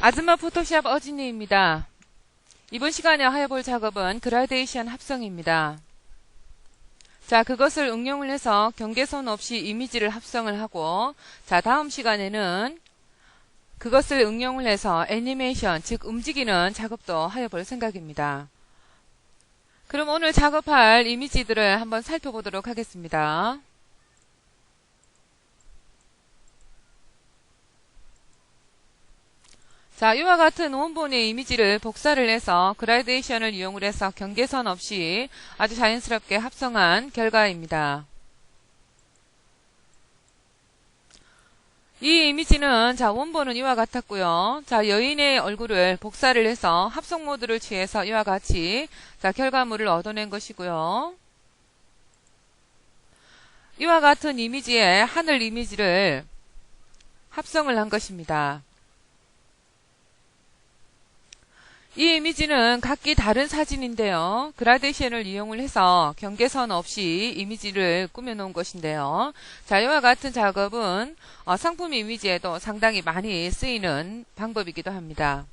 아줌마 포토샵 어진이입니다. 이번 시간에 해볼 작업은 그라데이션 합성입니다. 자, 그것을 응용을 해서 경계선 없이 이미지를 합성을 하고, 자, 다음 시간에는 그것을 응용을 해서 애니메이션, 즉 움직이는 작업도 해볼 생각입니다. 그럼 오늘 작업할 이미지들을 한번 살펴보도록 하겠습니다. 자, 이와 같은 원본의 이미지를 복사를 해서 그라데이션을 이용을 해서 경계선 없이 아주 자연스럽게 합성한 결과입니다. 이 이미지는 자, 원본은 이와 같았고요. 자, 여인의 얼굴을 복사를 해서 합성 모드를 취해서 이와 같이 자, 결과물을 얻어낸 것이고요. 이와 같은 이미지에 하늘 이미지를 합성을 한 것입니다. 이 이미지는 각기 다른 사진인데요. 그라데이션을 이용을 해서 경계선 없이 이미지를 꾸며놓은 것인데요. 자, 이와 같은 작업은 상품 이미지에도 상당히 많이 쓰이는 방법이기도 합니다.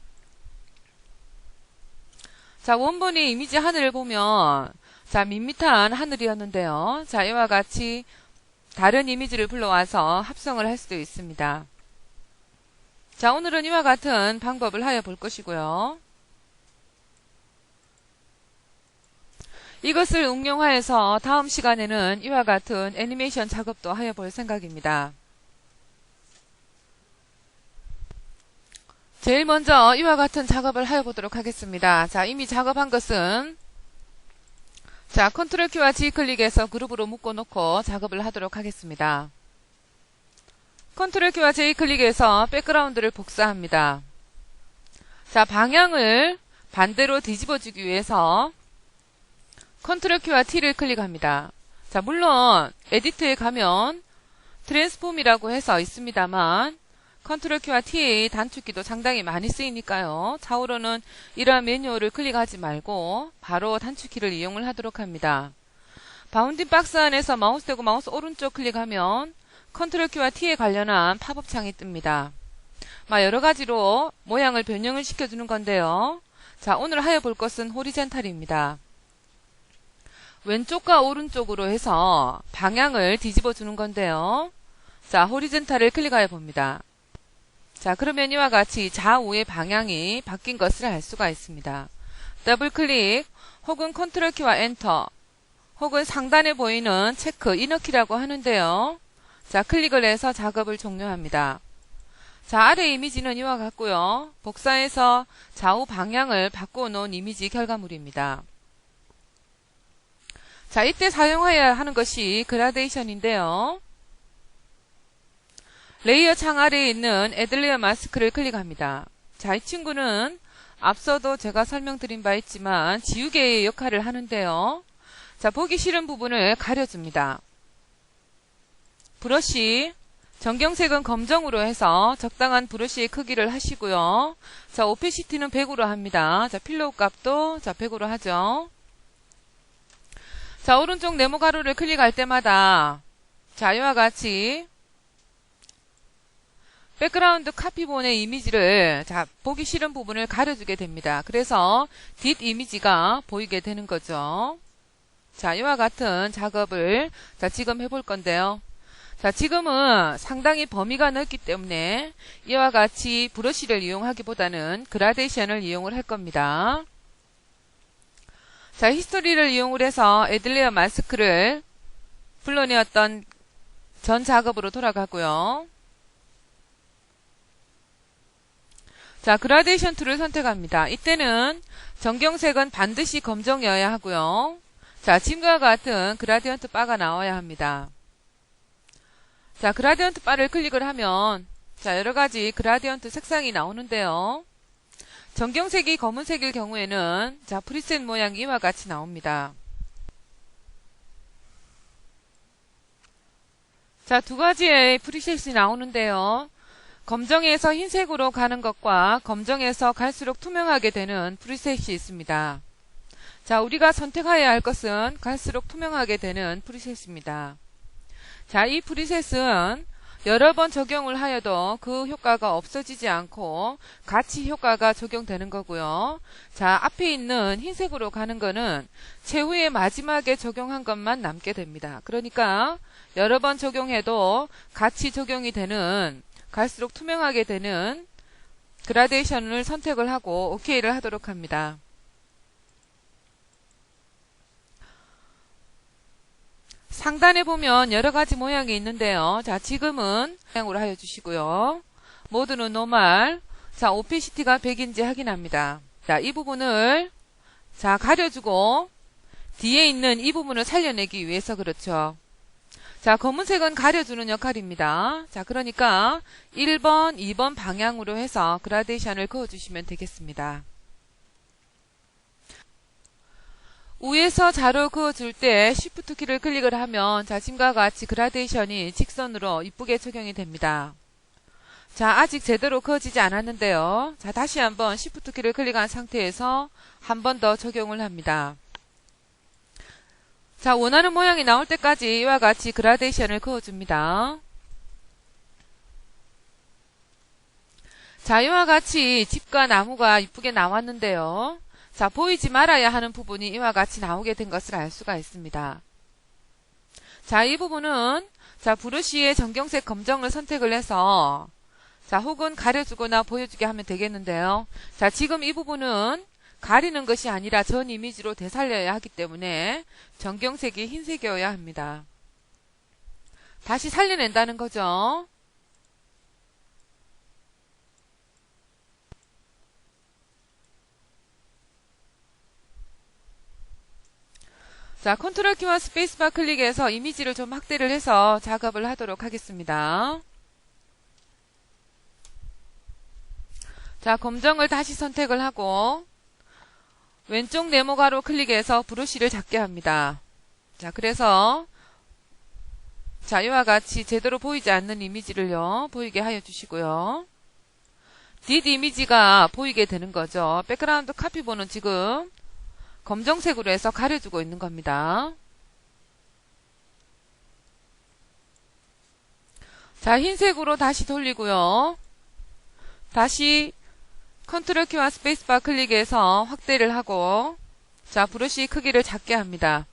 자, 원본의 이미지 하늘을 보면 자, 밋밋한 하늘이었는데요. 자, 이와 같이 다른 이미지를 불러와서 합성을 할 수도 있습니다. 자, 오늘은 이와 같은 방법을 하여 볼 것이고요. 이것을 응용하여서 다음 시간에는 이와 같은 애니메이션 작업도 하여 볼 생각입니다. 제일 먼저 이와 같은 작업을 하여 보도록 하겠습니다. 자, 이미 작업한 것은 자, 컨트롤 키와 G 클릭해서 그룹으로 묶어 놓고 작업을 하도록 하겠습니다. 컨트롤 키와 J 클릭해서 백그라운드를 복사합니다. 자, 방향을 반대로 뒤집어 주기 위해서 컨트롤 키와 T를 클릭합니다. 자, 물론 에디트에 가면 트랜스폼이라고 해서 있습니다만 컨트롤 키와 T의 단축키도 상당히 많이 쓰이니까요. 차후로는 이러한 메뉴를 클릭하지 말고 바로 단축키를 이용을 하도록 합니다. 바운딩 박스 안에서 마우스 대고 마우스 오른쪽 클릭하면 컨트롤 키와 T에 관련한 팝업 창이 뜹니다. 여러가지로 모양을 변형을 시켜주는 건데요. 자, 오늘 하여 볼 것은 호리젠탈입니다. 왼쪽과 오른쪽으로 해서 방향을 뒤집어 주는 건데요. 자, 호리젠탈을 클릭하여 봅니다. 자, 그러면 이와 같이 좌우의 방향이 바뀐 것을 알 수가 있습니다. 더블 클릭 혹은 컨트롤 키와 엔터 혹은 상단에 보이는 체크 이너키라고 하는데요. 자, 클릭을 해서 작업을 종료합니다. 자, 아래 이미지는 이와 같고요. 복사해서 좌우 방향을 바꾸어 놓은 이미지 결과물입니다. 자, 이때 사용해야 하는 것이 그라데이션인데요. 레이어 창 아래에 있는 애드 레이어 마스크를 클릭합니다. 자, 이 친구는 앞서도 제가 설명드린 바 있지만 지우개의 역할을 하는데요. 자, 보기 싫은 부분을 가려줍니다. 브러쉬, 전경색은 검정으로 해서 적당한 브러쉬의 크기를 하시고요. 자, 오페시티는 100으로 합니다. 자, 필로우 값도 자, 100으로 하죠. 자, 오른쪽 네모 가로를 클릭할 때마다 자, 이와 같이 백그라운드 카피본의 이미지를 자, 보기 싫은 부분을 가려주게 됩니다. 그래서 뒷 이미지가 보이게 되는 거죠. 자, 이와 같은 작업을 자, 지금 해볼 건데요. 자, 지금은 상당히 범위가 넓기 때문에 이와 같이 브러쉬를 이용하기보다는 그라데이션을 이용을 할 겁니다. 자, 히스토리를 이용을 해서 애드 레이어 마스크를 불러내었던 전 작업으로 돌아가고요. 자, 그라데이션 툴을 선택합니다. 이때는 전경색은 반드시 검정이어야 하고요. 자, 지금과 같은 그라디언트 바가 나와야 합니다. 자, 그라디언트 바를 클릭을 하면 자, 여러가지 그라디언트 색상이 나오는데요. 전경색이 검은색일 경우에는 자, 프리셋 모양이 이와 같이 나옵니다. 자, 두 가지의 프리셋이 나오는데요. 검정에서 흰색으로 가는 것과 검정에서 갈수록 투명하게 되는 프리셋이 있습니다. 자, 우리가 선택해야 할 것은 갈수록 투명하게 되는 프리셋입니다. 자, 이 프리셋은 여러 번 적용을 하여도 그 효과가 없어지지 않고 같이 효과가 적용되는 거고요. 자, 앞에 있는 흰색으로 가는 거는 최후의 마지막에 적용한 것만 남게 됩니다. 그러니까 여러 번 적용해도 같이 적용이 되는, 갈수록 투명하게 되는 그라데이션을 선택을 하고 OK를 하도록 합니다. 상단에 보면 여러가지 모양이 있는데요. 자, 지금은 모양으로 하여 주시고요. 모두는 노말. 자, 오피시티가 100인지 확인합니다. 자, 이 부분을 자 가려주고 뒤에 있는 이 부분을 살려내기 위해서 그렇죠. 자, 검은색은 가려주는 역할입니다. 자, 그러니까 1번, 2번 방향으로 해서 그라데이션을 그어주시면 되겠습니다. 위에서 자로 그어줄 때 Shift 키를 클릭을 하면 자, 지금과 같이 그라데이션이 직선으로 이쁘게 적용이 됩니다. 자, 아직 제대로 그어지지 않았는데요. 자, 다시 한번 Shift 키를 클릭한 상태에서 한 번 더 적용을 합니다. 자, 원하는 모양이 나올 때까지 이와 같이 그라데이션을 그어줍니다. 자, 이와 같이 집과 나무가 이쁘게 나왔는데요. 자, 보이지 말아야 하는 부분이 이와 같이 나오게 된 것을 알 수가 있습니다. 자, 이 부분은 자, 브러쉬의 정경색 검정을 선택을 해서 자, 혹은 가려주거나 보여주게 하면 되겠는데요. 자, 지금 이 부분은 가리는 것이 아니라 전 이미지로 되살려야 하기 때문에 정경색이 흰색이어야 합니다. 다시 살려낸다는 거죠. 자, 컨트롤 키와 스페이스바 클릭해서 이미지를 좀 확대를 해서 작업을 하도록 하겠습니다. 자, 검정을 다시 선택을 하고 왼쪽 네모 가로 클릭해서 브러쉬를 작게 합니다. 자, 그래서 자, 이와 같이 제대로 보이지 않는 이미지를요, 보이게 하여 주시고요. 뒷 이미지가 보이게 되는 거죠. 백그라운드 카피본은 지금 검정색으로 해서 가려주고 있는 겁니다. 자, 흰색으로 다시 돌리고요. 다시 컨트롤 키와 스페이스바 클릭해서 확대를 하고 자, 브러쉬 크기를 작게 합니다.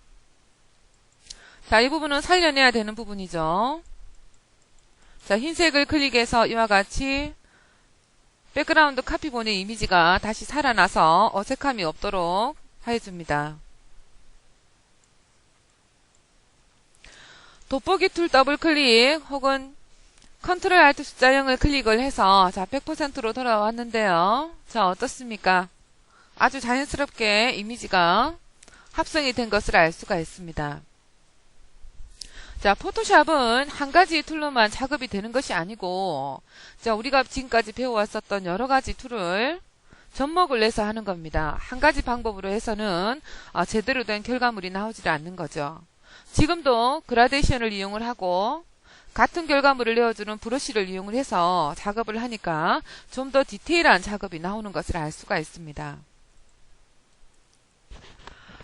자, 이 부분은 살려내야 되는 부분이죠. 자, 흰색을 클릭해서 이와 같이 백그라운드 카피본의 이미지가 다시 살아나서 어색함이 없도록 해줍니다. 돋보기 툴 더블 클릭 혹은 컨트롤 알트 숫자 0을 클릭을 해서 자, 100%로 돌아왔는데요. 자, 어떻습니까? 아주 자연스럽게 이미지가 합성이 된 것을 알 수가 있습니다. 자, 포토샵은 한 가지 툴로만 작업이 되는 것이 아니고 자, 우리가 지금까지 배워왔었던 여러 가지 툴을 접목을 내서 하는 겁니다. 한 가지 방법으로 해서는 제대로 된 결과물이 나오지 않는 거죠. 지금도 그라데이션을 이용을 하고 같은 결과물을 내어주는 브러쉬를 이용을 해서 작업을 하니까 좀 더 디테일한 작업이 나오는 것을 알 수가 있습니다.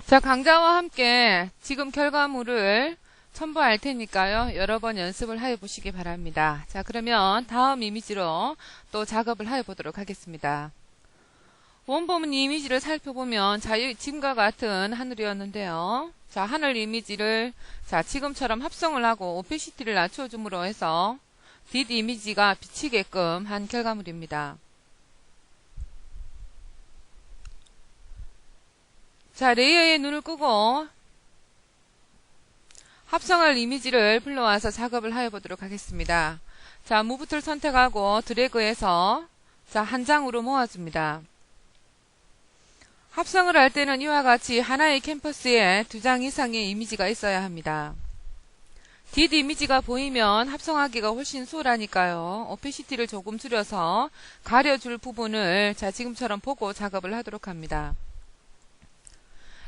자, 강좌와 함께 지금 결과물을 첨부할 테니까요. 여러 번 연습을 해 보시기 바랍니다. 자, 그러면 다음 이미지로 또 작업을 해 보도록 하겠습니다. 원본 이미지를 살펴보면 자, 지금과 같은 하늘이었는데요. 자, 하늘 이미지를 자, 지금처럼 합성을 하고 오페시티를 낮춰줌으로 해서 뒷 이미지가 비치게끔 한 결과물입니다. 자, 레이어에 눈을 끄고 합성할 이미지를 불러와서 작업을 하여 보도록 하겠습니다. 자, 무브 툴 선택하고 드래그해서 자, 한 장으로 모아줍니다. 합성을 할 때는 이와 같이 하나의 캔버스에 2장 이상의 이미지가 있어야 합니다. 뒷 이미지가 보이면 합성하기가 훨씬 수월하니까요. 오페시티를 조금 줄여서 가려줄 부분을 자, 지금처럼 보고 작업을 하도록 합니다.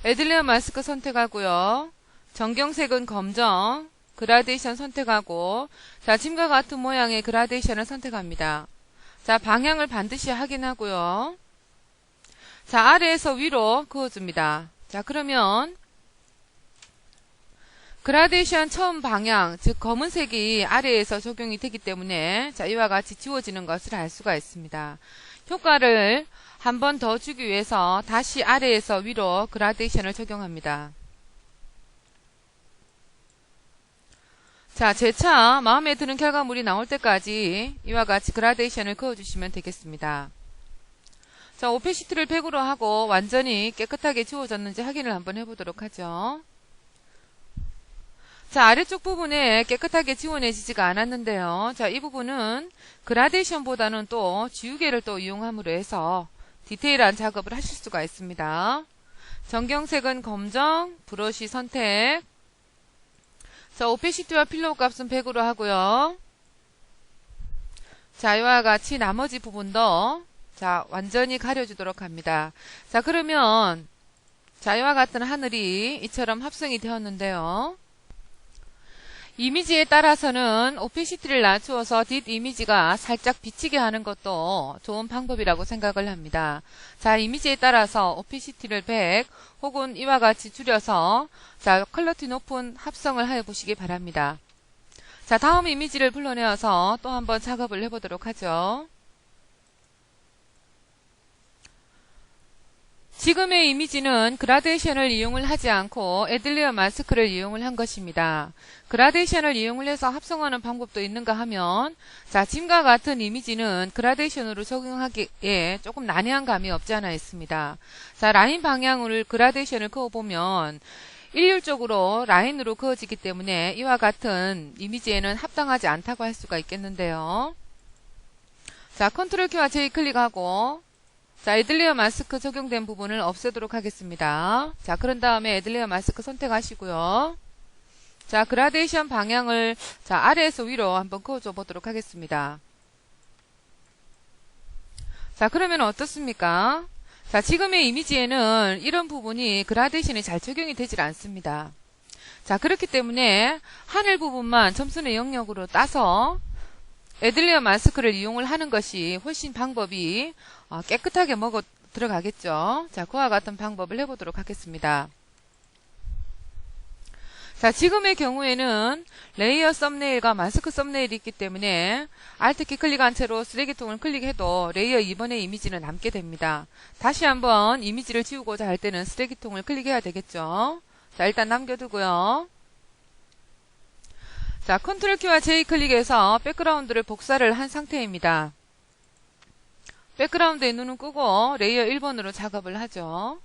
애들레어 마스크 선택하고요. 정경색은 검정, 그라데이션 선택하고 자, 지금과 같은 모양의 그라데이션을 선택합니다. 자, 방향을 반드시 확인하고요. 자, 아래에서 위로 그어줍니다. 자, 그러면 그라데이션 처음 방향, 즉 검은색이 아래에서 적용이 되기 때문에 자, 이와 같이 지워지는 것을 알 수가 있습니다. 효과를 한 번 더 주기 위해서 다시 아래에서 위로 그라데이션을 적용합니다. 자, 재차 마음에 드는 결과물이 나올 때까지 이와 같이 그라데이션을 그어주시면 되겠습니다. 자, 오페시티를 100으로 하고 완전히 깨끗하게 지워졌는지 확인을 한번 해보도록 하죠. 자, 아래쪽 부분에 깨끗하게 지워내지지가 않았는데요. 자, 이 부분은 그라데이션보다는 또 지우개를 또 이용함으로 해서 디테일한 작업을 하실 수가 있습니다. 전경색은 검정, 브러쉬 선택. 자, 오페시티와 필로우 값은 100으로 하고요. 자, 이와 같이 나머지 부분도 자, 완전히 가려주도록 합니다. 자, 그러면 자, 이와 같은 하늘이 이처럼 합성이 되었는데요. 이미지에 따라서는 오페시티를 낮추어서 뒷 이미지가 살짝 비치게 하는 것도 좋은 방법이라고 생각을 합니다. 자, 이미지에 따라서 오페시티를 100 혹은 이와 같이 줄여서 자, 퀄리티 높은 합성을 해보시기 바랍니다. 자, 다음 이미지를 불러내어서 또 한번 작업을 해보도록 하죠. 지금의 이미지는 그라데이션을 이용을 하지 않고 애들레어 마스크를 이용을 한 것입니다. 그라데이션을 이용을 해서 합성하는 방법도 있는가 하면 자, 지금과 같은 이미지는 그라데이션으로 적용하기에 조금 난해한 감이 없지 않아 있습니다. 자, 라인 방향을 그라데이션을 그어보면 일률적으로 라인으로 그어지기 때문에 이와 같은 이미지에는 합당하지 않다고 할 수가 있겠는데요. 자, 컨트롤 키와 J 클릭하고 자, 애들레어 마스크 적용된 부분을 없애도록 하겠습니다. 자, 그런 다음에 애들레어 마스크 선택하시고요. 자, 그라데이션 방향을 자, 아래에서 위로 한번 그어줘 보도록 하겠습니다. 자, 그러면 어떻습니까? 자, 지금의 이미지에는 이런 부분이 그라데이션이 잘 적용이 되질 않습니다. 자, 그렇기 때문에 하늘 부분만 점선의 영역으로 따서 애들레어 마스크를 이용을 하는 것이 훨씬 방법이 깨끗하게 먹어 들어가겠죠. 자, 그와 같은 방법을 해보도록 하겠습니다. 자, 지금의 경우에는 레이어 썸네일과 마스크 썸네일이 있기 때문에 Alt키 클릭한 채로 쓰레기통을 클릭해도 레이어 2번의 이미지는 남게 됩니다. 다시 한번 이미지를 지우고자 할 때는 쓰레기통을 클릭해야 되겠죠. 자, 일단 남겨두고요. 자, 컨트롤 키와 J 클릭해서 백그라운드를 복사를 한 상태입니다. 백그라운드의 눈은 끄고 레이어 1번으로 작업을 하죠.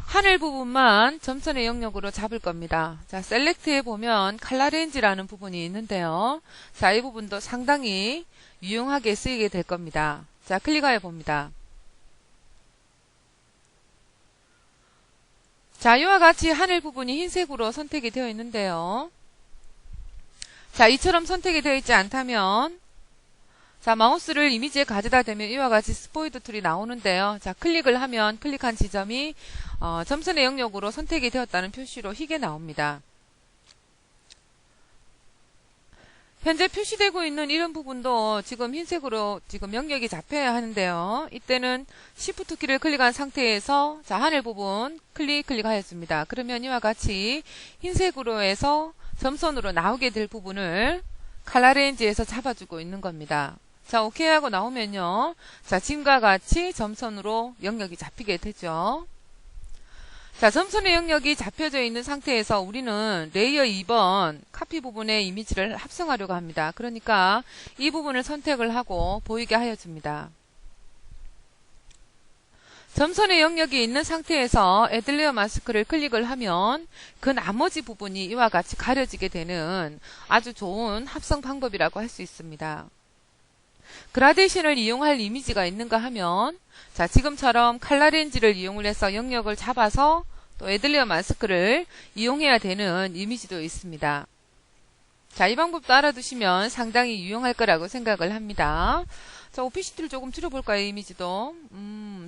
하늘 부분만 점선의 영역으로 잡을 겁니다. 자, 셀렉트에 보면 컬러 레인지라는 부분이 있는데요. 자, 이 부분도 상당히 유용하게 쓰이게 될 겁니다. 자, 클릭하여 봅니다. 자, 이와 같이 하늘 부분이 흰색으로 선택이 되어 있는데요. 자, 이처럼 선택이 되어 있지 않다면 자, 마우스를 이미지에 가져다 대면 이와 같이 스포이드 툴이 나오는데요. 자, 클릭을 하면 클릭한 지점이 점선의 영역으로 선택이 되었다는 표시로 희게 나옵니다. 현재 표시되고 있는 이런 부분도 지금 흰색으로 지금 영역이 잡혀야 하는데요. 이때는 Shift 키를 클릭한 상태에서 자, 하늘 부분 클릭하였습니다. 그러면 이와 같이 흰색으로 해서 점선으로 나오게 될 부분을 컬러 레인지에서 잡아주고 있는 겁니다. 자, 오케이 하고 나오면요. 자, 지금과 같이 점선으로 영역이 잡히게 되죠. 자, 점선의 영역이 잡혀져 있는 상태에서 우리는 레이어 2번 카피 부분의 이미지를 합성하려고 합니다. 그러니까 이 부분을 선택을 하고 보이게 하여줍니다. 점선의 영역이 있는 상태에서 애들레어 마스크를 클릭을 하면 그 나머지 부분이 이와 같이 가려지게 되는 아주 좋은 합성 방법이라고 할 수 있습니다. 그라데이션을 이용할 이미지가 있는가 하면 자, 지금처럼 컬러 레인지를 이용을 해서 영역을 잡아서 또 애들레어 마스크를 이용해야 되는 이미지도 있습니다. 자, 이 방법도 알아두시면 상당히 유용할 거라고 생각을 합니다. 자, 오피시티를 조금 줄여볼까요, 이미지도?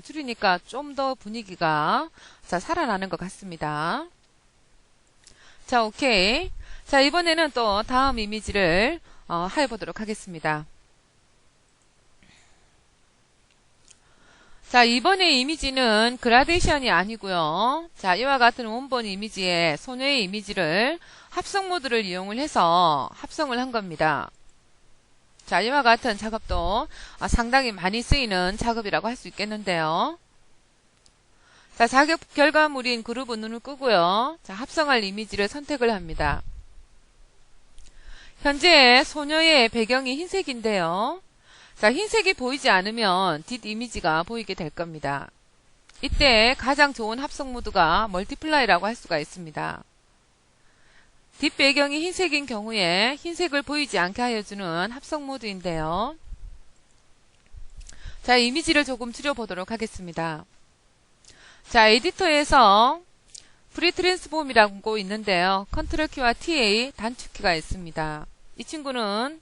줄이니까 좀 더 분위기가 자, 살아나는 것 같습니다. 자, 오케이. 자, 이번에는 또 다음 이미지를 해보도록 하겠습니다. 자, 이번에 이미지는 그라데이션이 아니고요. 자, 이와 같은 원본 이미지에 소녀의 이미지를 합성 모드를 이용을 해서 합성을 한 겁니다. 자, 이와 같은 작업도 상당히 많이 쓰이는 작업이라고 할 수 있겠는데요. 자, 작업 결과물인 그룹은 눈을 끄고요. 자, 합성할 이미지를 선택을 합니다. 현재 소녀의 배경이 흰색인데요. 자, 흰색이 보이지 않으면 뒷 이미지가 보이게 될 겁니다. 이때 가장 좋은 합성 모드가 멀티플라이라고 할 수가 있습니다. 뒷 배경이 흰색인 경우에 흰색을 보이지 않게 하여주는 합성 모드인데요. 자, 이미지를 조금 줄여보도록 하겠습니다. 자, 에디터에서 프리 트랜스폼이라고 있는데요. 컨트롤 키와 TA 단축키가 있습니다. 이 친구는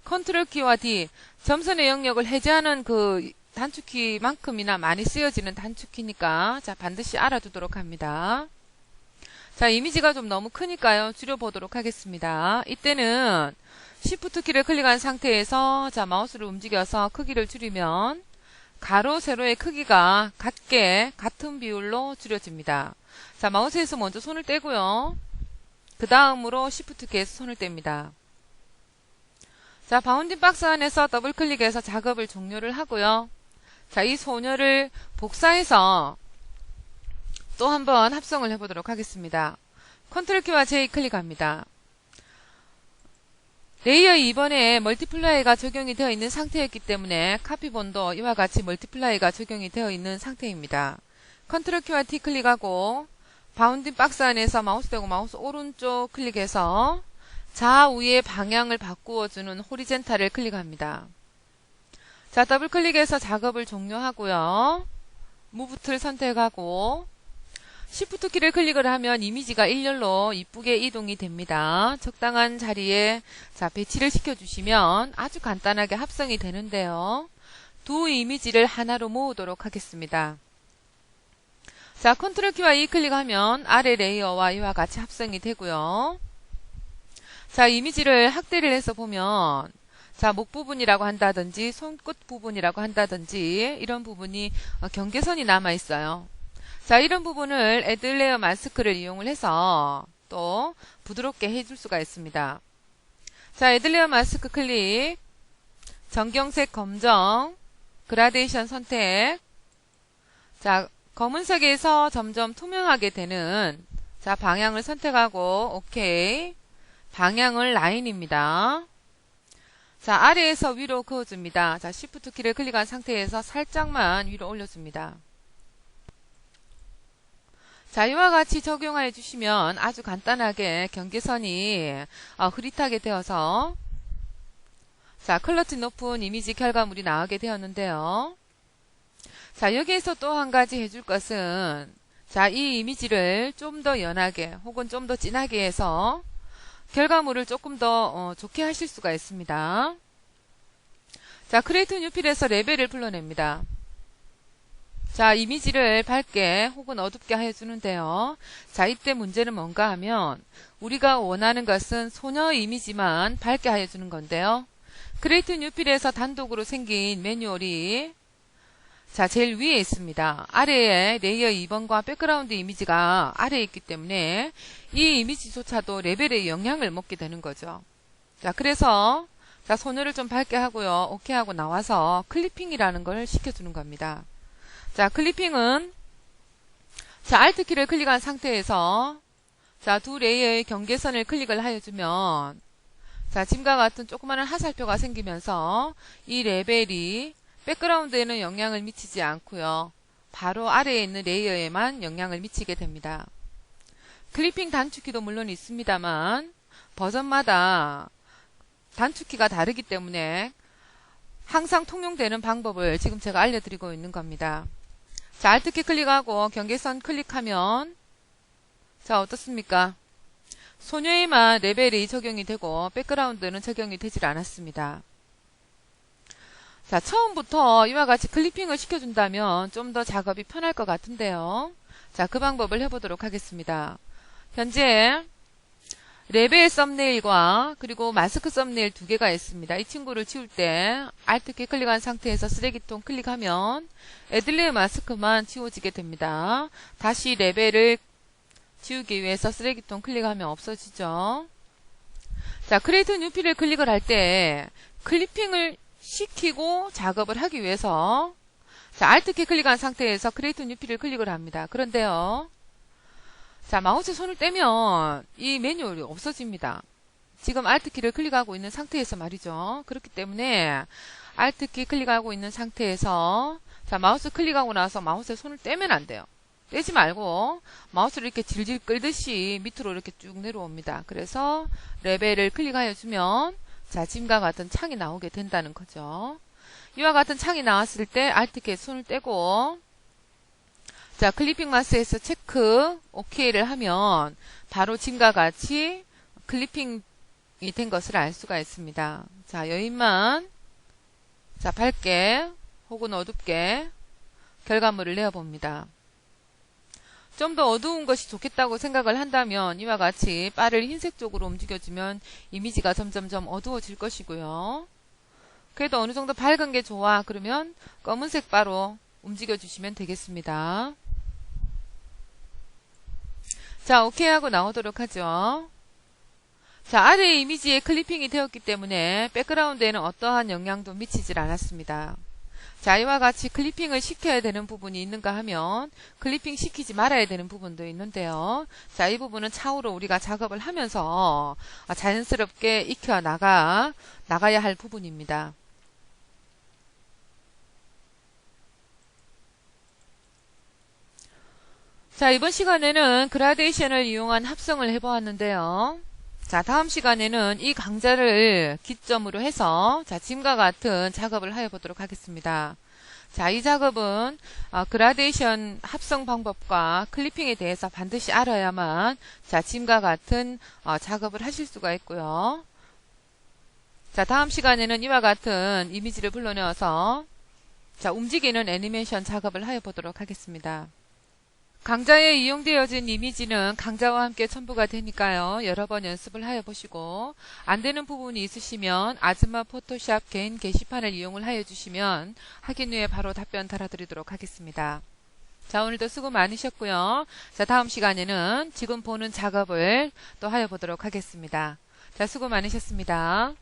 컨트롤 키와 D, 점선의 영역을 해제하는 그 단축키만큼이나 많이 쓰여지는 단축키니까 자, 반드시 알아두도록 합니다. 자, 이미지가 좀 너무 크니까요. 줄여보도록 하겠습니다. 이때는 Shift 키를 클릭한 상태에서 자, 마우스를 움직여서 크기를 줄이면 가로, 세로의 크기가 같은 비율로 줄여집니다. 자, 마우스에서 먼저 손을 떼고요. 그 다음으로 Shift 키에서 손을 뗍니다. 자, 바운딩 박스 안에서 더블 클릭해서 작업을 종료를 하고요. 자, 이 소녀를 복사해서 또 한번 합성을 해보도록 하겠습니다. 컨트롤 키와 J 클릭합니다. 레이어 2번에 멀티플라이가 적용이 되어 있는 상태였기 때문에 카피본도 이와 같이 멀티플라이가 적용이 되어 있는 상태입니다. 컨트롤 키와 T 클릭하고 바운딩 박스 안에서 마우스 대고 마우스 오른쪽 클릭해서 좌우의 방향을 바꾸어주는 호리젠탈을 클릭합니다. 자, 더블 클릭해서 작업을 종료하고요. 무브 툴 선택하고 Shift 키를 클릭을 하면 이미지가 일렬로 이쁘게 이동이 됩니다. 적당한 자리에 자, 배치를 시켜주시면 아주 간단하게 합성이 되는데요. 두 이미지를 하나로 모으도록 하겠습니다. 자, 컨트롤 키와 E 클릭하면 아래 레이어와 이와 같이 합성이 되고요. 자, 이미지를 확대를 해서 보면 자, 목 부분이라고 한다든지 손끝 부분이라고 한다든지 이런 부분이 경계선이 남아 있어요. 자, 이런 부분을 애드 레이어 마스크를 이용을 해서 또 부드럽게 해줄 수가 있습니다. 자, 애드 레이어 마스크 클릭, 정경색 검정, 그라데이션 선택. 자, 검은색에서 점점 투명하게 되는 자, 방향을 선택하고 오케이. 방향은 라인입니다. 자, 아래에서 위로 그어줍니다. 자, Shift 키를 클릭한 상태에서 살짝만 위로 올려줍니다. 자, 이와 같이 적용해 주시면 아주 간단하게 경계선이 흐릿하게 되어서 자, 퀄리티 높은 이미지 결과물이 나오게 되었는데요. 자, 여기에서 또 한 가지 해줄 것은 자, 이 이미지를 좀 더 연하게 혹은 좀 더 진하게 해서 결과물을 조금 더 좋게 하실 수가 있습니다. 자, 크리에이트 뉴 필에서 레벨을 불러냅니다. 자, 이미지를 밝게 혹은 어둡게 해주는데요. 자, 이때 문제는 뭔가 하면 우리가 원하는 것은 소녀 이미지만 밝게 해주는 건데요. 크리에이트 뉴 필에서 단독으로 생긴 매뉴얼이 자, 제일 위에 있습니다. 아래에 레이어 2번과 백그라운드 이미지가 아래에 있기 때문에 이 이미지조차도 레벨에 영향을 먹게 되는 거죠. 자, 그래서 자, 소녀를 좀 밝게 하고요. 오케이 하고 나와서 클리핑이라는 걸 시켜주는 겁니다. 자, 클리핑은 자, Alt 키를 클릭한 상태에서 자, 두 레이어의 경계선을 클릭을 하여주면 자, 지금과 같은 조그마한 하살표가 생기면서 이 레벨이 백그라운드에는 영향을 미치지 않고요. 바로 아래에 있는 레이어에만 영향을 미치게 됩니다. 클리핑 단축키도 물론 있습니다만 버전마다 단축키가 다르기 때문에 항상 통용되는 방법을 지금 제가 알려드리고 있는 겁니다. 자, Alt키 클릭하고 경계선 클릭하면 자, 어떻습니까? 소녀에만 레벨이 적용이 되고 백그라운드는 적용이 되질 않았습니다. 자, 처음부터 이와 같이 클리핑을 시켜준다면 좀 더 작업이 편할 것 같은데요. 자, 그 방법을 해보도록 하겠습니다. 현재 레벨 썸네일과 그리고 마스크 썸네일 두 개가 있습니다. 이 친구를 지울 때 Alt키 클릭한 상태에서 쓰레기통 클릭하면 애들레 마스크만 지워지게 됩니다. 다시 레벨을 지우기 위해서 쓰레기통 클릭하면 없어지죠. 자, 크리에이트 뉴필을 클릭을 할 때 클리핑을 시키고 작업을 하기 위해서 자, Alt키 클릭한 상태에서 크리에이트 뉴필을 클릭을 합니다. 그런데요. 자, 마우스 손을 떼면 이 메뉴얼이 없어집니다. 지금 Alt키를 클릭하고 있는 상태에서 말이죠. 그렇기 때문에 Alt키 클릭하고 있는 상태에서 자, 마우스 클릭하고 나서 마우스에 손을 떼면 안 돼요. 떼지 말고 마우스를 이렇게 질질 끌듯이 밑으로 이렇게 쭉 내려옵니다. 그래서 레벨을 클릭하여 주면 자, 지금과 같은 창이 나오게 된다는 거죠. 이와 같은 창이 나왔을 때 Alt키에 손을 떼고 자, 클리핑 마스에서 체크 OK를 하면 바로 지금과 같이 클리핑이 된 것을 알 수가 있습니다. 자, 여인만 자, 밝게 혹은 어둡게 결과물을 내어봅니다. 좀 더 어두운 것이 좋겠다고 생각을 한다면 이와 같이 바를 흰색 쪽으로 움직여주면 이미지가 점점점 어두워질 것이고요. 그래도 어느 정도 밝은 게 좋아 그러면 검은색 바로 움직여주시면 되겠습니다. 자, 오케이 하고 나오도록 하죠. 자, 아래 이미지에 클리핑이 되었기 때문에 백그라운드에는 어떠한 영향도 미치질 않았습니다. 자, 이와 같이 클리핑을 시켜야 되는 부분이 있는가 하면 클리핑 시키지 말아야 되는 부분도 있는데요. 자, 이 부분은 차후로 우리가 작업을 하면서 자연스럽게 익혀 나가야 할 부분입니다. 자, 이번 시간에는 그라데이션을 이용한 합성을 해보았는데요. 자, 다음 시간에는 이 강좌를 기점으로 해서 자, 지금과 같은 작업을 해보도록 하겠습니다. 자, 이 작업은 그라데이션 합성 방법과 클리핑에 대해서 반드시 알아야만 자, 지금과 같은 작업을 하실 수가 있고요. 자, 다음 시간에는 이와 같은 이미지를 불러내어서 자, 움직이는 애니메이션 작업을 해보도록 하겠습니다. 강좌에 이용되어진 이미지는 강좌와 함께 첨부가 되니까요. 여러 번 연습을 하여 보시고 안되는 부분이 있으시면 아즈마 포토샵 개인 게시판을 이용을 하여 주시면 확인 후에 바로 답변 달아드리도록 하겠습니다. 자, 오늘도 수고 많으셨고요. 자, 다음 시간에는 지금 보는 작업을 또 하여 보도록 하겠습니다. 자, 수고 많으셨습니다.